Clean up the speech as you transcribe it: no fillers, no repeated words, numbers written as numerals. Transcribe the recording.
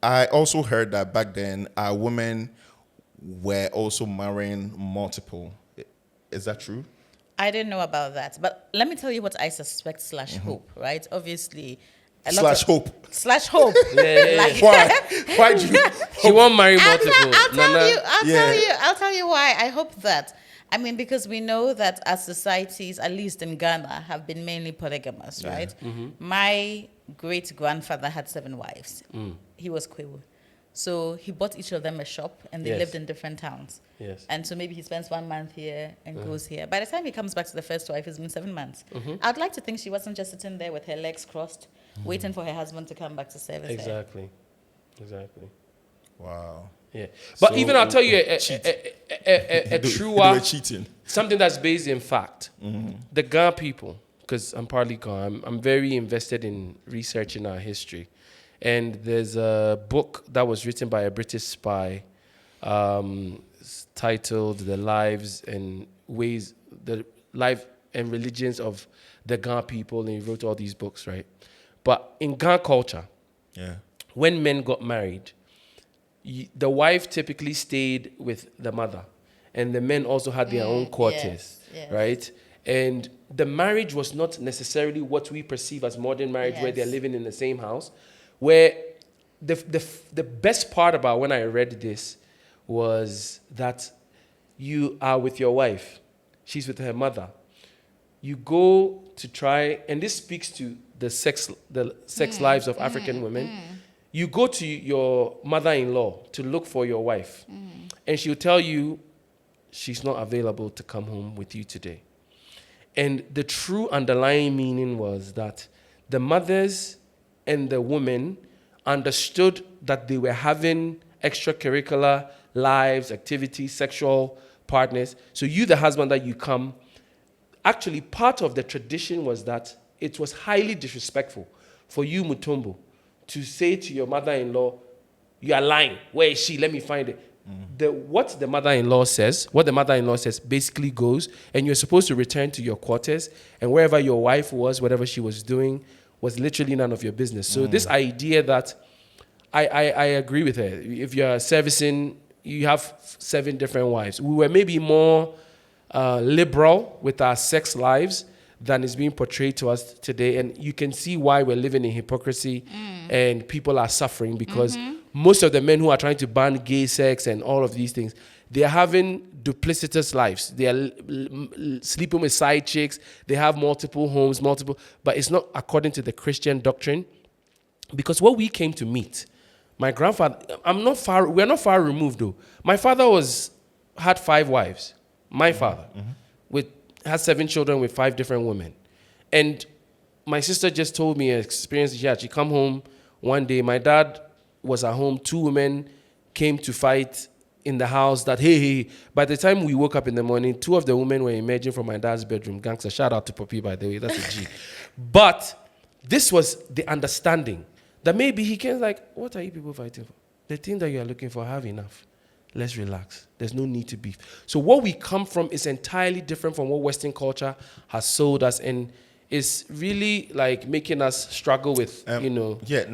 I also heard that back then women were also marrying multiple. Is that true? I didn't know about that. But let me tell you what I suspect slash hope, right? Obviously, Slash hope. Slash hope. Yeah. Why? Why do you? She won't marry multiple. I'll tell you why. I hope that. I mean, because we know that as societies, at least in Ghana, have been mainly polygamous, right? My great-grandfather had 7 wives. He was Kwewu. So he bought each of them a shop, and they lived in different towns. Yes. And so maybe he spends 1 month here and goes here. By the time he comes back to the first wife, it's been 7 months. I'd like to think she wasn't just sitting there with her legs crossed, waiting for her husband to come back to service her. Exactly. Wow. Yeah. But So even I'll tell you a They truer, were cheating. something that's based in fact. The Ghana people, because I'm partly Ghana, I'm very invested in researching our history. And there's a book that was written by a British spy titled The Lives and Religions of the Ghana People, and he wrote all these books, right? But in Ghana culture, when men got married, the wife typically stayed with the mother, and the men also had their own quarters, right? And the marriage was not necessarily what we perceive as modern marriage, where they're living in the same house. Where the best part about when I read this was that you are with your wife, she's with her mother. You go to try, and this speaks to the sex lives of African women. You go to your mother-in-law to look for your wife, and she'll tell you she's not available to come home with you today. And the true underlying meaning was that the mothers and the women understood that they were having extracurricular lives, activities, sexual partners. So you, the husband, that you come, actually part of the tradition was that it was highly disrespectful for you, Mutombo, to say to your mother-in-law, you are lying. Where is she? Let me find it. What the mother-in-law says basically goes, and you're supposed to return to your quarters, and wherever your wife was, whatever she was doing, was literally none of your business. So this idea that I agree with her. If you're servicing, you have 7 different wives. We were maybe more liberal with our sex lives than is being portrayed to us today. And you can see why we're living in hypocrisy and people are suffering, because most of the men who are trying to ban gay sex and all of these things, they are having duplicitous lives. They are sleeping with side chicks. They have multiple homes, but it's not according to the Christian doctrine. Because what we came to meet, my grandfather, we're not far removed though. My father had 5 wives. My father had 7 children with 5 different women. And my sister just told me an experience she had. She come home one day, my dad was at home, 2 women came to fight in the house that, hey, by the time we woke up in the morning, 2 of the women were emerging from my dad's bedroom. Gangster, shout out to Poppy, by the way, that's a G. But this was the understanding that maybe he came like, what are you people fighting for? The thing that you are looking for, have enough. Let's relax. There's no need to beef. So what we come from is entirely different from what Western culture has sold us, and is really like making us struggle with, Yeah,